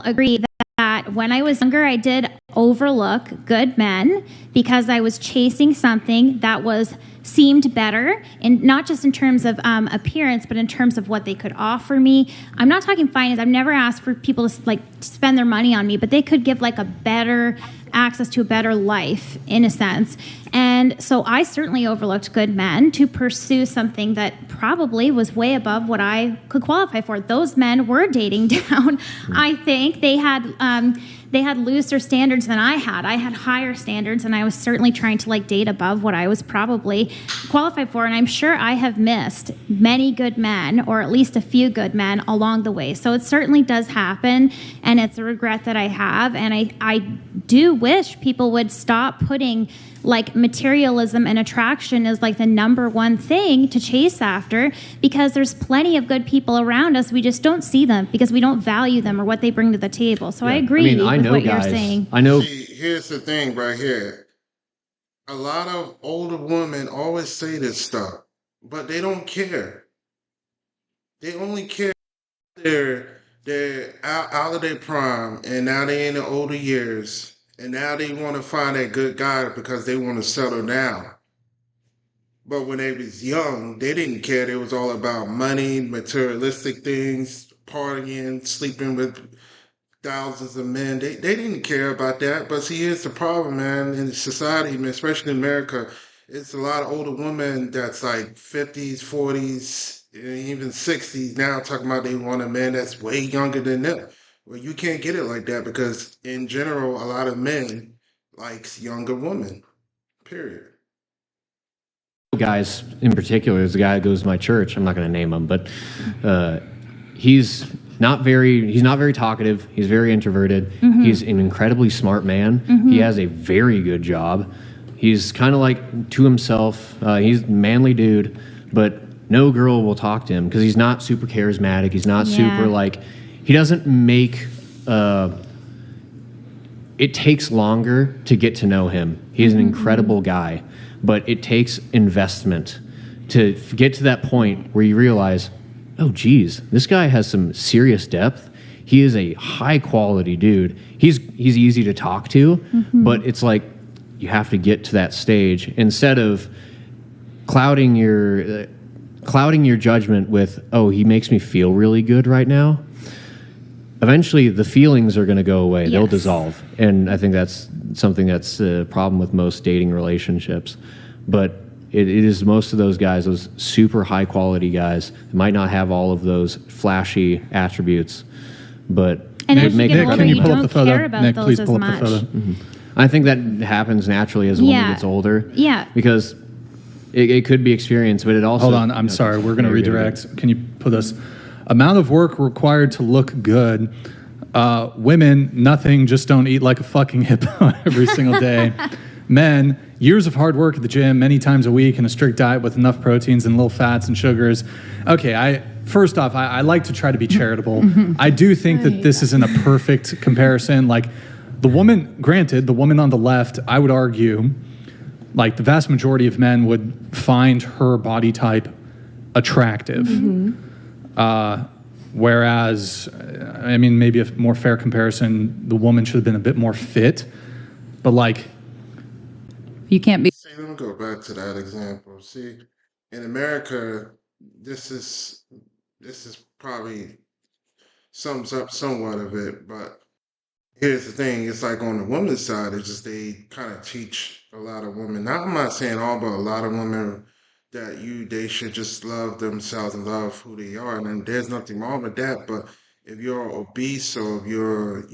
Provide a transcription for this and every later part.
agree that when I was younger, I did overlook good men because I was chasing something that seemed better, and not just in terms of appearance, but in terms of what they could offer me. I'm not talking finance. I've never asked for people to spend their money on me, but they could give a better access to a better life in a sense. And so I certainly overlooked good men to pursue something that probably was way above what I could qualify for. Those men were dating down. I think they had looser standards than I had. I had higher standards, and I was certainly trying to date above what I was probably qualified for. And I'm sure I have missed many good men, or at least a few good men along the way. So it certainly does happen, and it's a regret that I have. And I do wish people would stop putting materialism and attraction is the number one thing to chase after, because there's plenty of good people around us. We just don't see them because we don't value them or what they bring to the table. So I agree with what you're saying. I know. See, here's the thing right here. A lot of older women always say this stuff, but they don't care. They only care they're out of their prime, and now they in the older years, and now they want to find that good guy because they want to settle down. But when they was young, they didn't care. It was all about money, materialistic things, partying, sleeping with thousands of men. They didn't care about that. But see, here's the problem, man. In society, man, especially in America, it's a lot of older women that's 50s, 40s, even 60s now talking about they want a man that's way younger than them. Well, you can't get it like that because in general, a lot of men likes younger women. Period. Guys in particular, there's a guy that goes to my church. I'm not going to name him, but he's not very talkative. He's very introverted. Mm-hmm. He's an incredibly smart man. Mm-hmm. He has a very good job. He's kind of to himself. He's a manly dude, but no girl will talk to him because he's not super charismatic. He's not super he doesn't make it takes longer to get to know him. He's an incredible guy, but it takes investment to get to that point where you realize, oh, geez, this guy has some serious depth. He is a high-quality dude. He's easy to talk to, but it's you have to get to that stage instead of clouding your judgment with, oh, he makes me feel really good right now. Eventually, the feelings are going to go away. Yes. They'll dissolve. And I think that's something that's a problem with most dating relationships. But it is most of those guys, those super high-quality guys, might not have all of those flashy attributes, but would make it older, you don't care about Nick, those please as pull up much. the photo. Mm-hmm. I think that happens naturally as a woman gets older. Yeah. Because it could be experience, but it also... Hold on, I'm sorry. We're going to redirect. Can you put this... Amount of work required to look good. Women, nothing, just don't eat like a fucking hippo every single day. Men, years of hard work at the gym, many times a week, and a strict diet with enough proteins and little fats and sugars. Okay, first off, I like to try to be charitable. I do think that this isn't a perfect comparison. The woman on the left, I would argue, the vast majority of men would find her body type attractive. Whereas, maybe a more fair comparison, the woman should have been a bit more fit, but you can't be. See, let me go back to that example. See, in America, this is probably sums up somewhat of it, but here's the thing, it's on the woman's side, it's just they kind of teach a lot of women, I'm not saying all, but a lot of women that they should just love themselves and love who they are. And then there's nothing wrong with that. But if you're obese or if you're,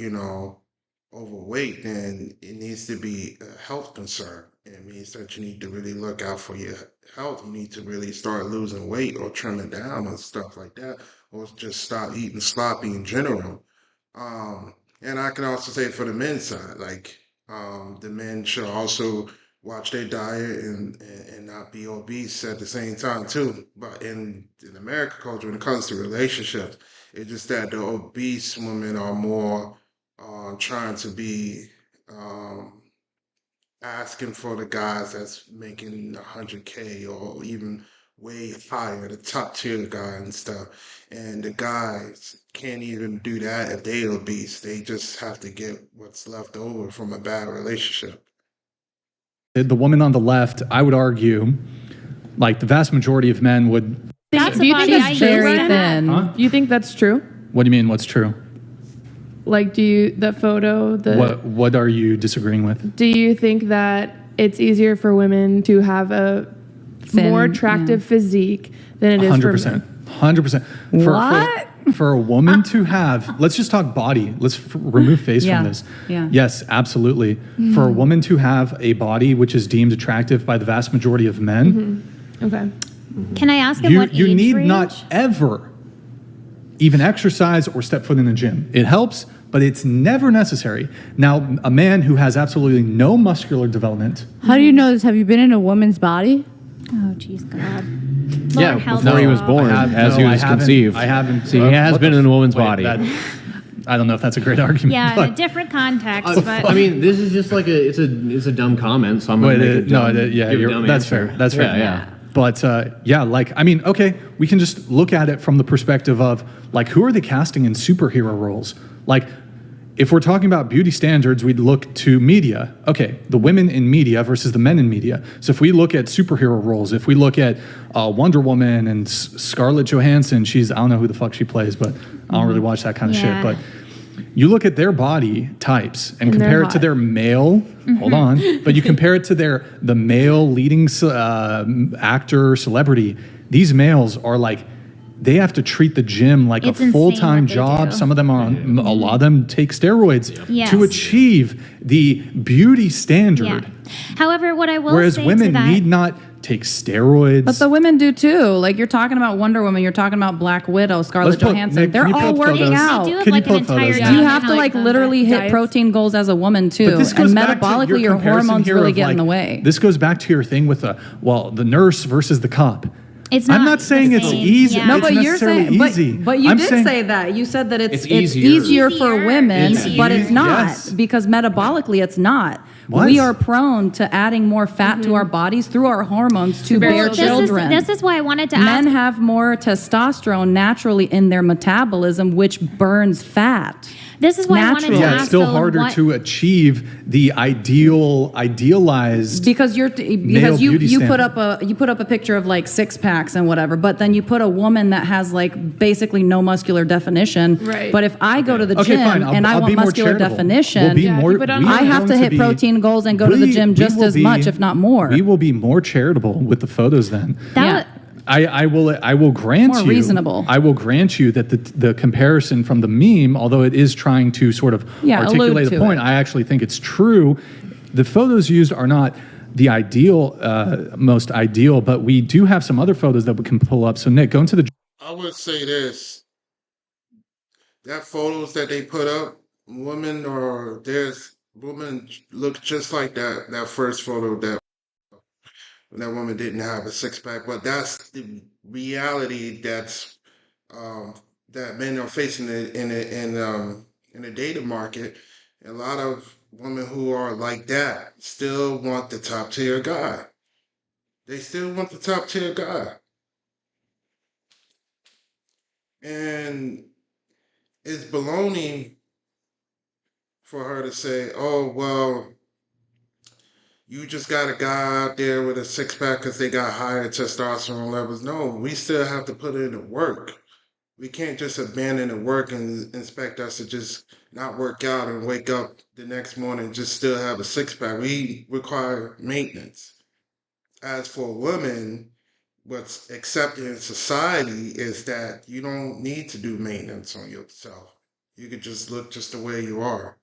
overweight, then it needs to be a health concern. It means that you need to really look out for your health. You need to really start losing weight or trimming down and stuff like that, or just stop eating sloppy in general. And I can also say for the men's side, the men should also watch their diet and not be obese at the same time too. But in American culture, when it comes to relationships, it's just that the obese women are more trying to be asking for the guys that's making 100K or even way higher, the top tier guy and stuff. And the guys can't even do that if they obese. They just have to get what's left over from a bad relationship. The woman on the left, I would argue, like the vast majority of men would. That's Do you about think it. that's I true? use Very that. thin. Huh? You think that's true? What do you mean? What's true? Like, the photo, What are you disagreeing with? do you think that it's easier for women to have a Thin, more attractive physique than it is for 100%. men? 100%. What? For a woman to have, let's just talk body. Let's remove face Yeah, from this. yeah. Yes, absolutely. For a woman to have a body which is deemed attractive by the vast majority of men, Okay. Can I ask him you, what you age need range? not ever even exercise or step foot in the gym. It helps, but it's never necessary. Now, a man who has absolutely no muscular development, How do you know this? Have you been in a woman's body? Oh, jeez, God. Yeah, Lord help before he us was all. born, as he was conceived. I haven't. See, he has what been the in a woman's wait, body. I don't know if that's a great argument. Yeah, in but- a different context, but I mean, this is just like it's a dumb comment, so I'm gonna make a dumb, yeah, give a dumb that's answer. fair. That's fair. Yeah. But okay, we can just look at it from the perspective of like, who are they casting in superhero roles? Like, if we're talking about beauty standards, we'd look to media. Okay, the women in media versus the men in media. So if we look at superhero roles, if we look at Wonder Woman and Scarlett Johansson, I don't know who the fuck she plays, but I don't really watch that kind of Yeah. shit. But you look at their body types and they're compare it to hot. their male. Hold on, but you compare it to the male leading actor celebrity. These males are like, they have to treat the gym like It's a insane full-time what they job. do. Some of them are on, a lot of them take steroids Yes. to achieve the beauty standard. yeah. However, what I will Whereas say women to that, need not take steroids. But the women do too. Like, you're talking about Wonder Woman, you're talking about Black Widow, Scarlett Let's put- Johansson. Nick, They're can you all put working photos? out. they do have Can you like an put entire photos? team You and have to how like it- literally hit diets. protein goals as a woman too, But this goes and back to metabolically your comparison hormones here really of, get in like, the way. This goes back to your thing with the nurse versus the cop. It's I'm not not saying the it's same. easy. Yeah. No, It's but you're necessarily saying, easy. but you I'm did saying- say that. You said that It's it's easier. easier for Easier. women, Easier. but it's not Yes. because metabolically it's not. What? We are prone to adding more fat to our bodies through our hormones to bear bear children. children. This is why I wanted to Men ask. have more testosterone naturally in their metabolism, which burns fat. This is why I wanted Naturally. to Yeah, ask. it's still though, harder what- to achieve the idealized. Because you beauty put up a picture of like six packs and whatever, but then you put a woman that has like basically no muscular definition. Right. But if I go to the Okay, gym fine. and I I'll want be more muscular charitable. definition, We'll be Yeah, more, keep it on. we I are have going to hit be- protein goals and go to the gym just will as much, if not more. We will be more charitable with the photos then. Yeah. I will grant More you reasonable. I will grant you that the comparison from the meme, although it is trying to sort of articulate allude the to point, it. I actually think it's true. The photos used are not the most ideal, but we do have some other photos that we can pull up. So Nick, go into the. I would say this: that photos that they put up, women look just like that first photo that woman didn't have a six pack, but that's the reality that men are facing in the dating market. A lot of women who are like that still want the top tier guy. They still want the top tier guy. And it's baloney for her to say, oh, well, you just got a guy out there with a six pack because they got higher testosterone levels. No, we still have to put in the work. We can't just abandon the work and expect us to just not work out and wake up the next morning and just still have a six pack. We require maintenance. As for women, what's accepted in society is that you don't need to do maintenance on yourself. You could just look just the way you are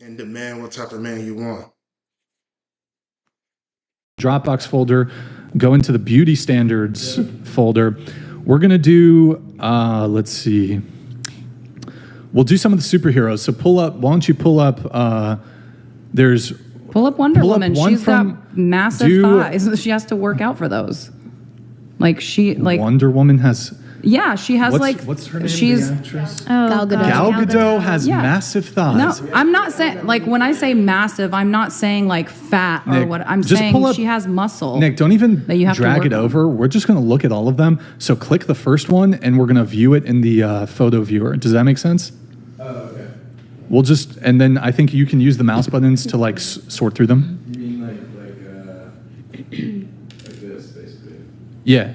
and demand what type of man you want. Dropbox folder, go into the beauty standards folder. We're going to do, let's see. We'll do some of the superheroes. So why don't you pull up, there's... Pull up Wonder Pull up Woman. one She's from- got massive thighs. She has to work out for those. Wonder Woman has... Yeah, she has what's her name? She's the actress? Gal Gadot. Gal Gadot has Yeah. massive thighs. no. I'm not saying like when I say massive, I'm not saying like fat or Nick, what. I'm just saying pull up- she has muscle. Nick, don't even that you have to drag work it on. over. We're just going to look at all of them. So click the first one, and we're going to view it in the photo viewer. Does that make sense? Oh, okay. We'll just, and then I think you can use the mouse buttons to like sort through them. You mean like this, basically? Yeah.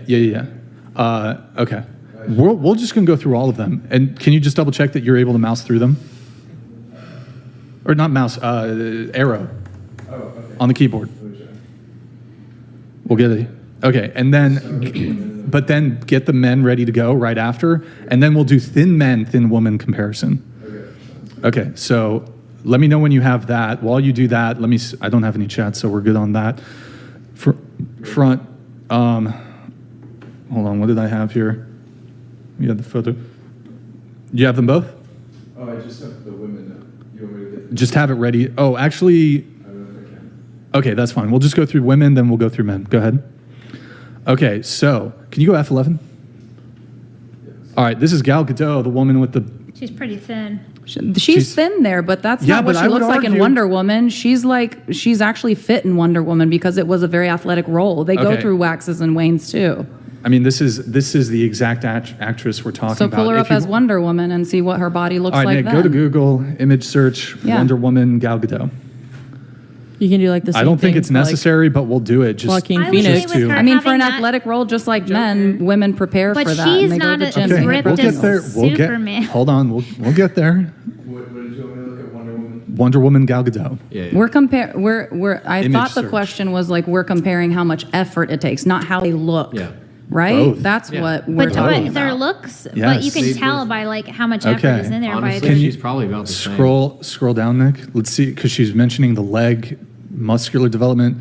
Okay. We're just going to go through all of them. And can you just double check that you're able to mouse through them? Or not mouse, arrow Oh, okay. on the keyboard. We'll get it. Okay, and then, but then get the men ready to go right after, and then we'll do thin men, thin woman comparison. Okay, so let me know when you have that. While you do that, I don't have any chat, so we're good on that. Front, hold on, what did I have here? You had the photo. You have them both? Oh, I just have the women now. You want me to get Just have it ready. Oh, actually, I don't know if I can. okay, that's fine. We'll just go through women, then we'll go through men. Go ahead. Okay, so can you go F11? All right, this is Gal Gadot, the woman with the. She's pretty thin. She's thin there, but that's Yeah, not what but she I would looks like in argue- Wonder Woman. She's actually fit in Wonder Woman because it was a very athletic role. They go Okay. through waxes and wanes too. I mean, this is the exact actress we're talking So about. pull her If up you- as Wonder Woman and see what her body looks All right, like Nick, then. go to Google, image search, Yeah. Wonder Woman, Gal Gadot. You can do like the same I don't think thing it's for, like, necessary, but we'll do it. Just Joaquin I would Phoenix. say with her I mean, for an having that- athletic role, just like men, women prepare But for that. she's and they go not to a- gym as and okay, ripped we'll prepare. as get there. We'll Superman. get. Hold on, we'll get there. What did you want me to look at Wonder Woman? Wonder Woman, Gal Gadot. Yeah. I Image thought the search. question was like we're comparing how much effort it takes, not how they look. Yeah. Right? Both. That's Yeah. what we're But, talking but their about. looks, but Yes. you can They tell both- by like how much effort Okay. is in there. Honestly, by she's probably about the same. Scroll down, Nick. Let's see, because she's mentioning the leg muscular development.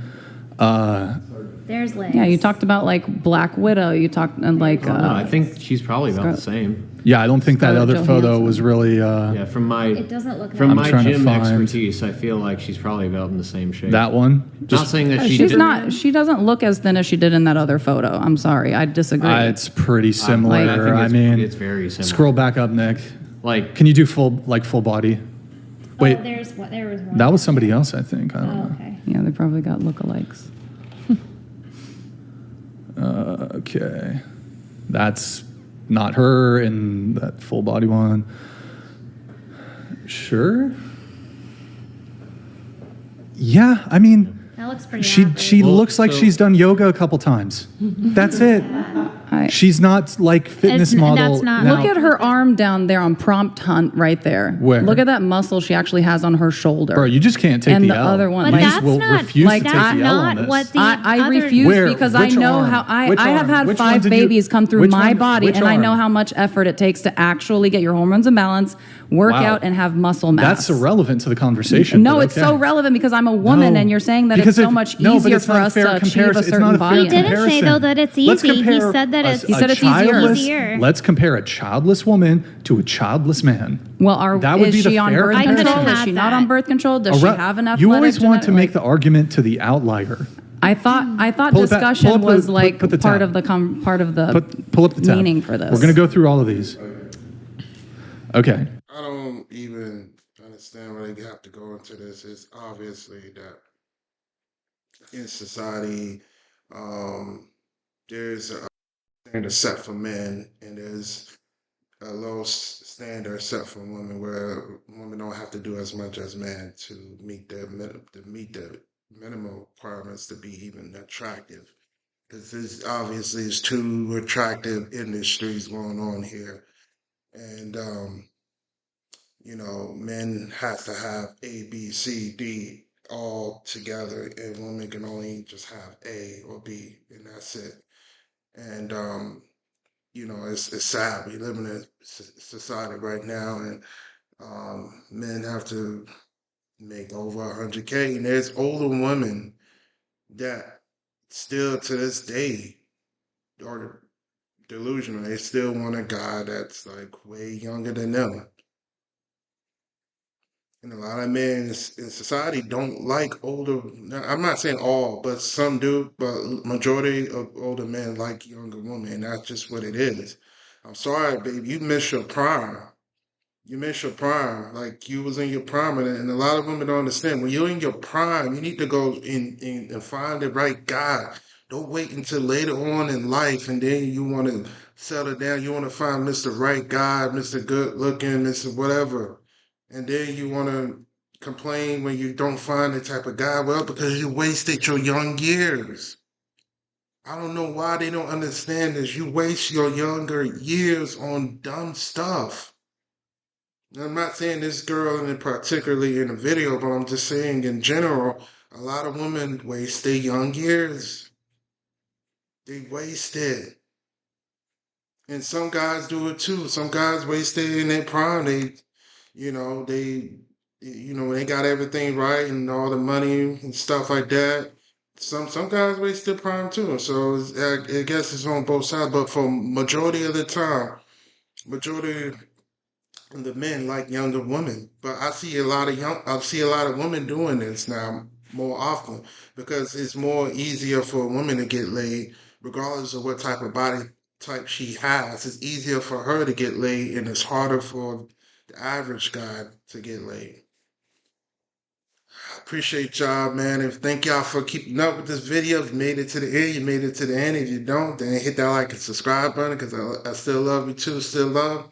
there's legs. Yeah, you talked about like Black Widow. You talked and like No, I think she's probably about the same. Yeah, I don't think that Scarlett other photo Johansson. was really. Yeah, from my It doesn't look from that my trying to gym find- expertise, I feel like she's probably about in the same shape. That one. Not saying that she she's didn't- not. She doesn't look as thin as she did in that other photo. I'm sorry, I disagree. It's pretty similar. I think I it's- mean, it's very similar. Scroll back up, Nick. Like, Can you do full body? Wait, Oh, there was one. that was somebody else, I think. I don't Oh, know. okay. Yeah, they probably got lookalikes. Okay, that's not her in that full body one. Sure. Yeah, I mean, That looks pretty. she average. Well, looks like so- she's done yoga a couple times. That's it. She's not like fitness It's- model. that's not- now. Look at her arm down there on prompt hunt right there. Where? Look at that muscle she actually has on her shoulder. Bro, you just can't take And the the L. other one, But like- You just that's will not refuse like to take that's the L on not this. what the I other- refuse Where? because I Which know arm? how I Which have arm? had Which 5 one did you- babies come through which my one- body, which and I know arm? how much effort it takes to actually get your hormones in balance, work Wow. out, and have muscle mass. That's irrelevant to the conversation. No, but it's okay. so relevant because I'm a woman, No, and you're saying that because it's so if- much no, but easier it's for not a us fair to achieve a comparison. It's certain not a body. fair He didn't say, comparison. though, that it's Let's easy. He compare said that a- it's- He said a it's easier. childless- Easier. Let's compare a childless woman to a childless man. Well, That would is be the she on fair birth I could've control? Is had she not that. on birth control? Does she have an athletic You always want to genetic- make the argument to the outlier. I thought Pull it back- pull discussion up the- was put- like put the part tab. of the Pull up the tab. meaning for this. We're going to go through all of these. Okay. I don't even understand why they have to go into this. It's obviously that in society, there's a standard set for men, and there's a low standard set for women, where women don't have to do as much as men to meet the minimum requirements to be even attractive. Because there's obviously there's two attractive industries going on here, and men have to have A, B, C, D all together, and women can only just have A or B, and that's it. And it's sad. We live in a society right now, and men have to make over 100K, and there's older women that still to this day are delusional. They still want a guy that's like way younger than them. And a lot of men in society don't like older. I'm not saying all, but some do. But majority of older men like younger women, and that's just what it is. I'm sorry, baby, you missed your prime. You missed your prime. Like you was in your prime, and a lot of women don't understand. When you're in your prime, you need to go in and find the right guy. Don't wait until later on in life, and then you want to settle down. You want to find Mr. Right guy, Mr. Good looking, Mr. Whatever, and then you want to complain when you don't find the type of guy. Well, because you wasted your young years. I don't know why they don't understand this. You waste your younger years on dumb stuff. I'm not saying this girl in particularly in the video, but I'm just saying in general, a lot of women waste their young years. They waste it. And some guys do it too. Some guys waste it in their prime. When they got everything right and all the money and stuff like that. Some guys waste their prime too. So I guess it's on both sides. But for majority of the time, majority and the men like younger women. But I see a lot of women doing this now more often because it's more easier for a woman to get laid, regardless of what type of body type she has. It's easier for her to get laid, and it's harder for the average guy to get laid. Appreciate y'all, man, and thank y'all for keeping up with this video. If you made it to the end, you made it to the end. If you don't, then hit that like and subscribe button because I still love you too. Still love.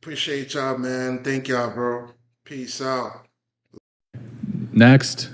Appreciate y'all, man. Thank y'all, bro. Peace out. Next.